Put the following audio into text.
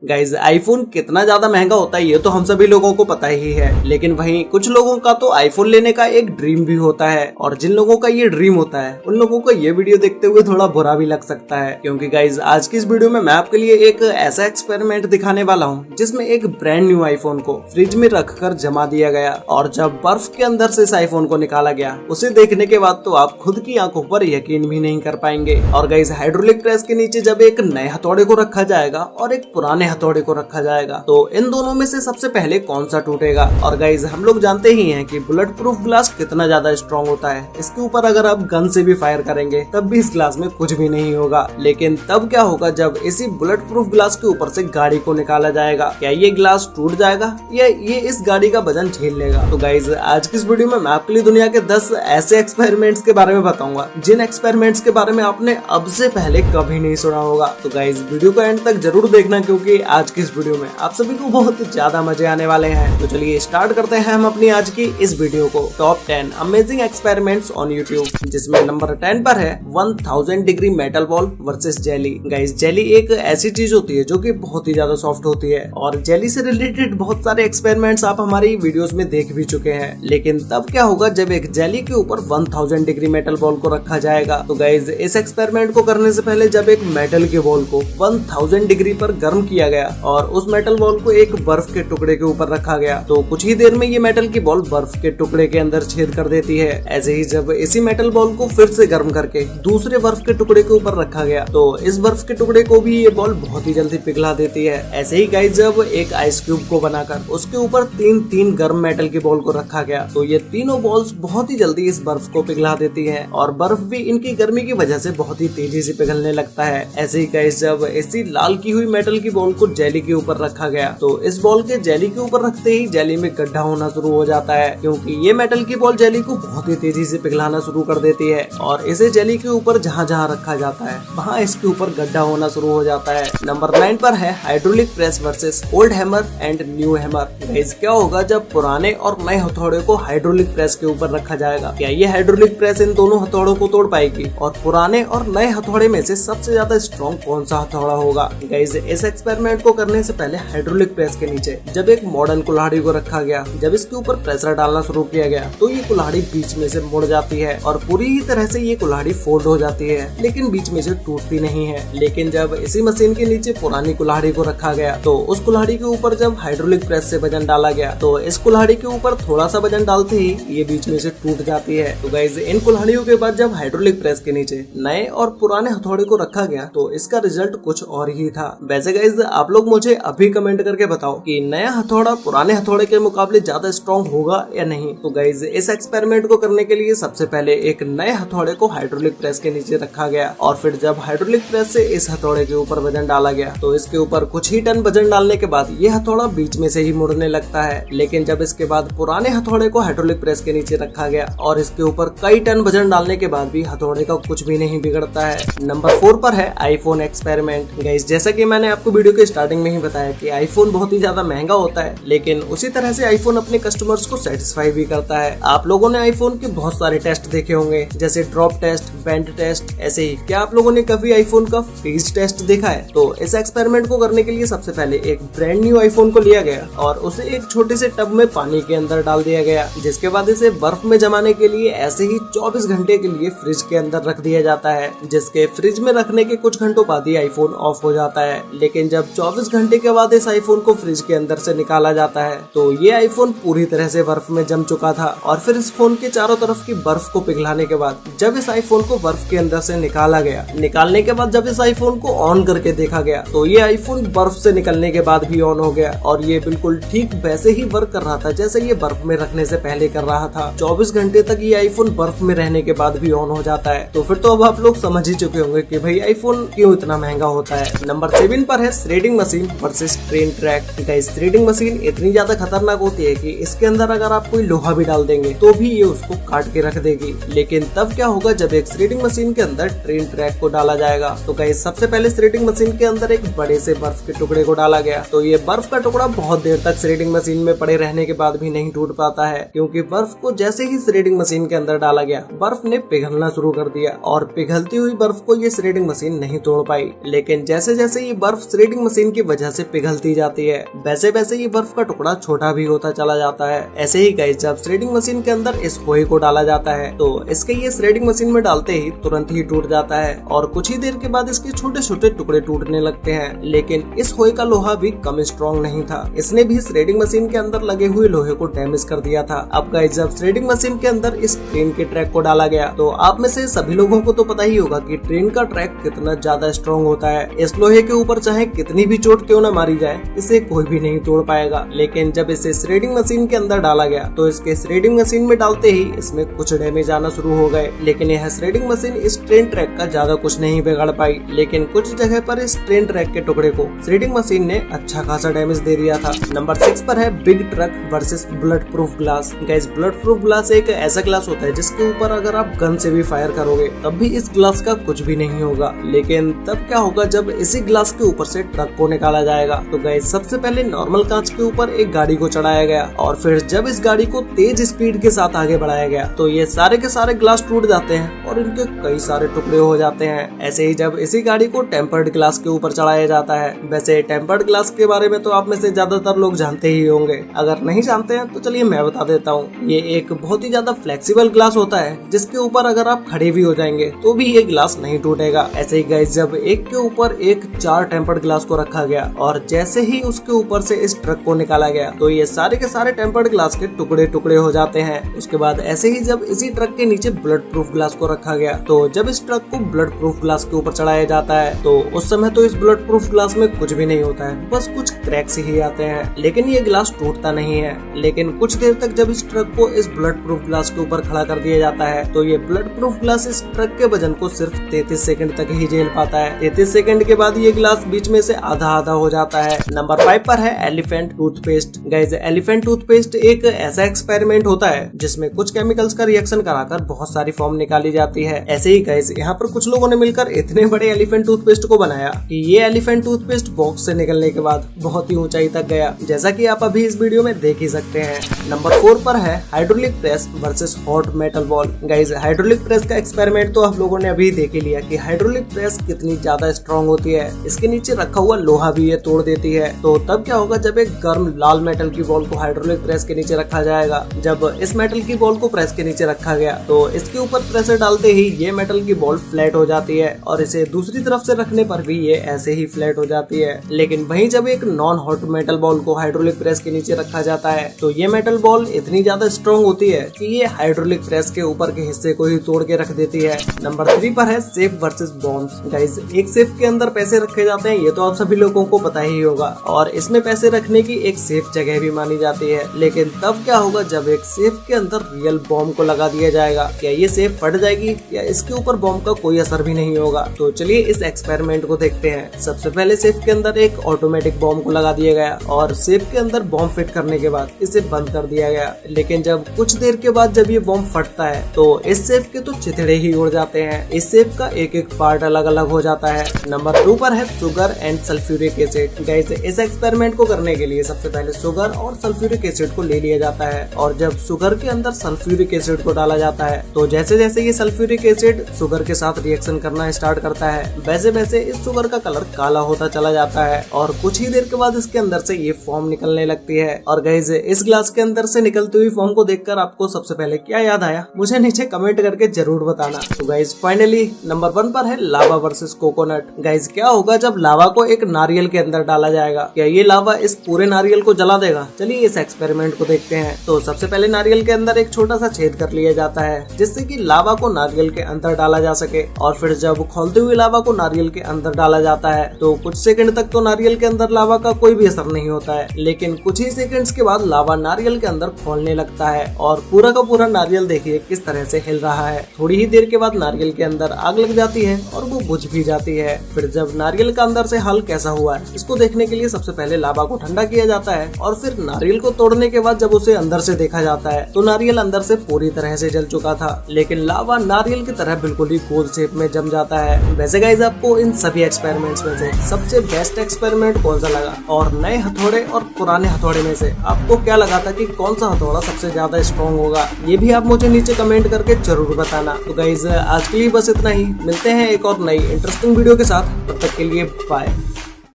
Guys iPhone कितना ज्यादा महंगा होता है ये तो हम सभी लोगों को पता ही है, लेकिन वहीं कुछ लोगों का तो आईफोन लेने का एक ड्रीम भी होता है। और जिन लोगों का ये ड्रीम होता है उन लोगों को ये वीडियो देखते हुए थोड़ा बुरा भी लग सकता है, क्योंकि गाइज आज की इस वीडियो में मैं आपके लिए एक ऐसा एक्सपेरिमेंट दिखाने वाला हूँ जिसमें एक ब्रांड न्यू आईफोन को फ्रिज में रखकर जमा दिया गया और जब बर्फ के अंदर से इस आईफोन को निकाला गया उसे देखने के बाद तो आप खुद की आंखों पर यकीन भी नहीं कर पाएंगे। और गाइज हाइड्रोलिक प्रेस के नीचे जब एक नए हथौड़े को रखा जाएगा और एक पुराने हथौड़े को रखा जाएगा तो इन दोनों में से सबसे पहले कौन सा टूटेगा। और गाइज हम लोग जानते ही हैं कि बुलेट प्रूफ ग्लास कितना ज्यादा स्ट्रॉन्ग होता है, इसके ऊपर अगर आप गन से भी फायर करेंगे तब भी इस ग्लास में कुछ भी नहीं होगा। लेकिन तब क्या होगा जब इसी बुलेट प्रूफ ग्लास के ऊपर से गाड़ी को निकाला जाएगा, क्या ये ग्लास टूट जाएगा या ये इस गाड़ी का वजन झेल लेगा। तो गाइज आज की इस वीडियो में मैं आपके लिए दुनिया के 10 ऐसे एक्सपेरिमेंट्स के बारे में बताऊंगा जिन एक्सपेरिमेंट्स के बारे में आपने अब से पहले कभी नहीं सुना होगा। तो गाइज वीडियो को एंड तक जरूर देखना, क्योंकि आज की इस वीडियो में आप सभी को बहुत ज्यादा मजे आने वाले हैं। तो चलिए स्टार्ट करते हैं हम अपनी आज की इस वीडियो को। Top 10 amazing experiments on YouTube, जिसमें नंबर 10 पर है 1000 degree metal ball versus jelly. Guys jelly एक ऐसी चीज होती है जो कि बहुत ही ज्यादा सॉफ्ट होती है और जेली से रिलेटेड बहुत सारे एक्सपेरिमेंट्स आप हमारी वीडियोस में देख भी चुके हैं। लेकिन तब क्या होगा जब एक जेली के ऊपर 1000 डिग्री मेटल बॉल को रखा जाएगा। तो गाइज इस एक्सपेरिमेंट को करने से पहले जब एक मेटल के बॉल को 1000 डिग्री पर गर्म किया गया और उस मेटल बॉल को एक बर्फ के टुकड़े के ऊपर रखा गया तो कुछ ही देर में ये मेटल की बॉल बर्फ के टुकड़े के अंदर छेद कर देती है। ऐसे ही जब इसी मेटल बॉल को फिर से गर्म करके दूसरे बर्फ के टुकड़े के ऊपर रखा गया तो इस बर्फ के टुकड़े को भी ये बॉल बहुत ही जल्दी पिघला देती है। ऐसे ही गाइस जब एक आइस क्यूब को बनाकर उसके ऊपर तीन गर्म मेटल की बॉल को रखा गया तो ये तीनों बॉल्स बहुत ही जल्दी इस बर्फ को पिघला देती है और बर्फ भी इनकी गर्मी की वजह से बहुत ही तेजी से पिघलने लगता है। ऐसे ही गाइस जब इसी लाल की हुई मेटल की बॉल को जेली के ऊपर रखा गया तो इस बॉल के जेली के ऊपर रखते ही जेली में गड्ढा होना शुरू हो जाता है, क्योंकि ये मेटल की बॉल जेली को बहुत ही तेजी से पिघलाना शुरू कर देती है और इसे जेली के ऊपर जहाँ जहाँ रखा जाता है वहाँ इसके ऊपर गड्ढा होना शुरू हो जाता है। नंबर 9 पर है hydraulic press versus old hammer and new hammer. Guys क्या होगा जब पुराने और नए हथौड़े को हाइड्रोलिक प्रेस के ऊपर रखा जाएगा, क्या ये हाइड्रोलिक प्रेस इन दोनों हथौड़ों को तोड़ पाएगी और पुराने और नए हथौड़े में से सबसे ज्यादा स्ट्रॉन्ग कौन सा हथौड़ा होगा। गाइस इस एक्सपेरिमेंट को करने से पहले हाइड्रोलिक प्रेस के नीचे जब एक मॉडर्न कुल्हाड़ी को रखा गया, जब इसके ऊपर प्रेशर डालना शुरू किया गया तो ये कुल्हाड़ी बीच में से मुड़ जाती है और पूरी तरह से ये कुल्हाड़ी फोल्ड हो जाती है, लेकिन बीच में से टूटती नहीं है। लेकिन जब इसी मशीन के नीचे पुरानी कुल्हाड़ी को रखा गया तो उस कुल्हाड़ी के ऊपर जब हाइड्रोलिक प्रेस से वजन डाला गया तो इस कुल्हाड़ी के ऊपर थोड़ा सा वजन डालते ही ये बीच में से टूट जाती है। तो गाइस इन कुल्हाड़ियों के बाद जब हाइड्रोलिक प्रेस के नीचे नए और पुराने हथौड़े को रखा गया तो इसका रिजल्ट कुछ और ही था। वैसे गाइस आप लोग मुझे अभी कमेंट करके बताओ कि नया हथौड़ा पुराने हथौड़े के मुकाबले ज्यादा स्ट्रॉन्ग होगा या नहीं। तो गाइस इस एक्सपेरिमेंट को करने के लिए सबसे पहले एक नए हथौड़े को हाइड्रोलिक प्रेस के नीचे रखा गया और फिर जब हाइड्रोलिक प्रेस से इस हथौड़े के ऊपर वजन डाला गया तो इसके ऊपर कुछ ही टन वजन डालने के बाद ये हथौड़ा बीच में से ही मुड़ने लगता है। लेकिन जब इसके बाद पुराने हथौड़े को हाइड्रोलिक प्रेस के नीचे रखा गया और इसके ऊपर कई टन वजन डालने के बाद भी हथौड़े का कुछ भी नहीं बिगड़ता है। नंबर 4 पर है आईफोन एक्सपेरिमेंट। गाइस जैसा कि मैंने आपको वीडियो के स्टार्टिंग में ही बताया कि आईफोन बहुत ही ज्यादा महंगा होता है, लेकिन उसी तरह से आईफोन अपने कस्टमर्स को सेटिस्फाई भी करता है। आप लोगों ने आईफोन के बहुत सारे टेस्ट देखे होंगे, जैसे ड्रॉप टेस्ट, बेंड टेस्ट। ऐसे ही क्या आप लोगों ने कभी आईफोन का फ्रीज टेस्ट देखा है? तो इस एक्सपेरिमेंट को करने के लिए सबसे पहले एक ब्रांड न्यू आईफोन को लिया गया और उसे एक छोटे से टब में पानी के अंदर डाल दिया गया, जिसके बाद इसे बर्फ में जमाने के लिए ऐसे ही 24 घंटे के लिए फ्रिज के अंदर रख दिया जाता है, जिसके फ्रिज में रखने के कुछ घंटों बाद ही आईफोन ऑफ हो जाता है। लेकिन जब 24 घंटे के बाद इस आईफोन को फ्रिज के अंदर से निकाला जाता है तो ये आईफोन पूरी तरह से बर्फ में जम चुका था और फिर इस फोन के चारों तरफ की बर्फ को पिघलाने के बाद जब इस आईफोन को बर्फ के अंदर से निकाला गया, निकालने के बाद जब इस आईफोन को ऑन करके देखा गया तो ये आईफोन बर्फ से निकलने के बाद भी ऑन हो गया और ये बिल्कुल ठीक वैसे ही वर्क कर रहा था जैसे ये बर्फ में रखने से पहले कर रहा था। 24 घंटे तक ये आईफोन बर्फ में रहने के बाद भी ऑन हो जाता है। तो फिर तो अब आप लोग समझ ही चुके होंगे कि भाई आईफोन क्यों इतना महंगा होता है। नंबर 7 पर है threading machine versus train track. Guys threading machine इतनी ज्यादा खतरनाक होती है कि इसके अंदर अगर आप कोई लोहा भी डाल देंगे तो भी ये उसको काट के रख देगी। लेकिन तब क्या होगा जब एक थ्रेडिंग मशीन के अंदर ट्रेन ट्रैक को डाला जाएगा। तो गाइस सबसे पहले थ्रेडिंग मशीन के अंदर एक बड़े से बर्फ के टुकड़े को डाला गया तो ये बर्फ का टुकड़ा बहुत देर तक थ्रेडिंग मशीन में पड़े रहने के बाद भी नहीं टूट पाता है, क्योंकि बर्फ को जैसे ही थ्रेडिंग मशीन के अंदर डाला गया बर्फ ने पिघलना शुरू कर दिया और पिघलती हुई बर्फ को ये थ्रेडिंग मशीन नहीं तोड़ पाई। लेकिन जैसे जैसे ये बर्फ थ्रेडिंग मशीन की वजह से पिघलती जाती है। वैसे वैसे ये बर्फ का टुकड़ा छोटा भी होता चला जाता है। ऐसे ही गाइस जब श्रेडिंग मशीन के अंदर इस होए को डाला जाता है तो इसके ये श्रेडिंग मशीन में डालते ही तुरंत ही टूट जाता है और कुछ ही देर के बाद इसके छोटे छोटे टुकड़े टूटने लगते हैं। लेकिन इस होए का लोहा भी कम स्ट्रॉन्ग नहीं था, इसने भी श्रेडिंग मशीन के अंदर लगे हुए लोहे को डैमेज कर दिया था। अब गाइस जब श्रेडिंग मशीन के अंदर इस ट्रेन के ट्रैक को डाला गया तो आप में से सभी लोगों को तो पता ही होगा कि ट्रेन का ट्रैक कितना ज्यादा स्ट्रॉन्ग होता है। इस लोहे के ऊपर चाहे कितनी भी चोट क्यों न मारी जाए, इसे कोई भी नहीं तोड़ पाएगा। लेकिन जब इसे श्रेडिंग मशीन के अंदर डाला गया तो इसके श्रेडिंग मशीन में डालते ही इसमें कुछ डैमेज आना शुरू हो गए। लेकिन यह श्रेडिंग मशीन इस ट्रेन ट्रैक का ज्यादा कुछ नहीं बिगाड़ पाई। लेकिन कुछ जगह पर इस ट्रेन ट्रैक के टुकड़े को श्रेडिंग मशीन ने अच्छा खासा डैमेज दे दिया था। नंबर 6 पर है big truck versus bullet proof glass. Guys bullet proof glass एक ऐसा ग्लास होता है जिसके ऊपर अगर आप गन से भी फायर करोगे तब भी इस ग्लास का कुछ भी नहीं होगा। लेकिन तब क्या होगा जब इसी ग्लास के ऊपर से ट्रक को निकाला जाएगा। तो गाइस सबसे पहले नॉर्मल कांच के ऊपर एक गाड़ी को चढ़ाया गया और फिर जब इस गाड़ी को तेज स्पीड के साथ आगे बढ़ाया गया तो ये सारे के सारे ग्लास टूट जाते हैं और इनके कई सारे टुकड़े हो जाते हैं। ऐसे ही जब इसी गाड़ी को टेम्पर्ड ग्लास के ऊपर चढ़ाया जाता है। वैसे टेम्पर्ड ग्लास के बारे में तो आप में से ज्यादातर लोग जानते ही होंगे, अगर नहीं जानते हैं तो चलिए मैं बता देता हूँ। ये एक बहुत ही ज्यादा फ्लेक्सिबल ग्लास होता है जिसके ऊपर अगर आप खड़े भी हो जाएंगे तो भी ये ग्लास नहीं टूटेगा। ऐसे ही गाइस जब एक के ऊपर एक 4 टेम्पर्ड ग्लास को रखा गया और जैसे ही उसके ऊपर से इस ट्रक को निकाला गया तो ये सारे के सारे टेम्पर्ड ग्लास के टुकड़े टुकड़े हो जाते हैं। उसके बाद ऐसे ही जब इसी ट्रक के नीचे बुलेट प्रूफ ग्लास को रखा गया तो जब इस ट्रक को बुलेट प्रूफ ग्लास के ऊपर चढ़ाया जाता है तो उस समय तो इस बुलेट प्रूफ ग्लास में कुछ भी नहीं होता है, बस कुछ क्रैक्स ही आते हैं। लेकिन ये ग्लास टूटता नहीं है। लेकिन कुछ देर तक जब इस ट्रक को इस बुलेट प्रूफ ग्लास के ऊपर खड़ा कर दिया जाता है तो ये बुलेट प्रूफ ग्लास इस ट्रक के वजन को सिर्फ 33 सेकंड तक ही झेल पाता है। 33 सेकंड के बाद ये ग्लास बीच में से आधा आधा हो जाता है। नंबर 5 पर है elephant toothpaste. Guys elephant toothpaste एक ऐसा एक्सपेरिमेंट होता है जिसमें कुछ केमिकल्स का रिएक्शन कराकर बहुत सारी फॉर्म निकाली जाती है। ऐसे ही गाइस यहाँ पर कुछ लोगों ने मिलकर इतने बड़े एलिफेंट टूथपेस्ट को बनाया कि ये एलिफेंट टूथपेस्ट बॉक्स से निकलने के बाद बहुत ही ऊंचाई तक गया, जैसा कि आप अभी इस वीडियो में देख ही सकते हैं। नंबर 4 पर है hydraulic press versus hot metal ball. Guys hydraulic press का एक्सपेरिमेंट तो आप लोगों ने अभी देख ही लिया कि हाइड्रोलिक प्रेस कितनी ज्यादा स्ट्रॉन्ग होती है। इसके नीचे रखा हुआ लोहा भी ये तोड़ देती है। तो तब क्या होगा जब एक गर्म लाल मेटल की बॉल को हाइड्रोलिक प्रेस के नीचे रखा जाएगा। जब इस मेटल की बॉल को प्रेस के नीचे रखा गया तो इसके ऊपर प्रेशर डालते ही ये मेटल की बॉल फ्लैट हो जाती है और इसे दूसरी तरफ से रखने पर भी ये ऐसे ही फ्लैट हो जाती है। लेकिन वहीं जब एक नॉन हॉट मेटल बॉल को हाइड्रोलिक प्रेस के नीचे रखा जाता है तो ये मेटल बॉल इतनी ज्यादा स्ट्रॉन्ग होती है कि ये हाइड्रोलिक प्रेस के ऊपर के हिस्से को ही तोड़ के रख देती है। नंबर 3 पर है सेफ वर्सेस बॉम्ब्स। गाइस एक सेफ के अंदर पैसे रखे जाते हैं, ये तो आप सभी लोगों को पता ही होगा, और इसमें पैसे रखने की एक सेफ जगह भी मानी जाती है। लेकिन तब क्या होगा जब एक सेफ के अंदर रियल बॉम्ब को लगा दिया जाएगा? क्या ये सेफ फट जाएगी या इसके ऊपर बॉम्ब का कोई असर भी नहीं होगा? तो चलिए इस एक्सपेरिमेंट को देखते हैं। सबसे पहले सेफ के अंदर एक ऑटोमेटिक बॉम्ब को लगा दिया गया और सेफ के अंदर बॉम्ब फिट करने के बाद इसे बंद कर दिया गया। लेकिन जब कुछ देर के बाद जब ये बॉम्ब फटता है तो इस सेफ के तो चिथड़े ही उड़ जाते हैं। इस सेफ का एक एक पार्ट अलग अलग हो जाता है। नंबर 2 पर है sugar and sulphuric acid. Guys इस एक्सपेरिमेंट को करने के लिए सबसे पहले शुगर और सल्फ्यूरिक एसिड को ले लिया जाता है और जब शुगर के अंदर सल्फ्यूरिक एसिड को डाला जाता है तो जैसे जैसे ये सल्फ्यूरिक एसिड शुगर के साथ रिएक्शन करना स्टार्ट करता है वैसे वैसे इस शुगर का कलर काला होता चला जाता है और कुछ ही देर के बाद इसके अंदर से ये फॉर्म निकलने लगती है। और गाइस इस ग्लास के अंदर से निकलती हुई फॉर्म को देखकर आपको सबसे पहले क्या याद आया मुझे नीचे कमेंट करके जरूर बताना। तो गाइस फाइनली नंबर 1 पर है लावा वर्सेस कोकोनट। गाइस क्या होगा जब लावा को एक नारियल के अंदर डाला जाएगा? क्या ये लावा इस पूरे नारियल को जला देगा? चलिए इस एक्सपेरिमेंट को देखते हैं। तो सबसे पहले नारियल के अंदर एक छोटा सा छेद कर लिया जाता है जिससे कि लावा को नारियल के अंदर डाला जा सके और फिर जब खोलते हुए लावा को नारियल के अंदर डाला जाता है तो कुछ सेकंड तक तो नारियल के अंदर लावा का कोई भी असर नहीं होता है, लेकिन कुछ ही सेकंड्स के बाद लावा नारियल के अंदर खोलने लगता है और पूरा का पूरा नारियल देखिए किस तरह से हिल रहा है। थोड़ी ही देर के बाद नारियल के अंदर आग लग जाती है और वो बुझ भी जाती है। फिर जब नारियल का अंदर से हल कैसा हुआ है इसको देखने के लिए सबसे पहले लावा को ठंडा किया जाता है और फिर नारियल को तोड़ने के बाद जब उसे अंदर से देखा जाता है तो नारियल अंदर से पूरी तरह से जल चुका था, लेकिन लावा नारियल की तरह बिल्कुल ही गोल शेप में जम जाता है। वैसे गाइस आपको इन सभी एक्सपेरिमेंट्स में से सबसे बेस्ट एक्सपेरिमेंट कौन सा लगा और नए हथौड़े और पुराने हथौड़े में से आपको क्या लगा था कि कौन सा हथौड़ा सबसे ज्यादा स्ट्रॉन्ग होगा? ये भी आप मुझे नीचे कमेंट करके जरूर बताना। तो गाइस आज के लिए बस इतना ही, मिलते हैं एक और नई इंटरेस्टिंग वीडियो के साथ, तब तक के लिए बाय।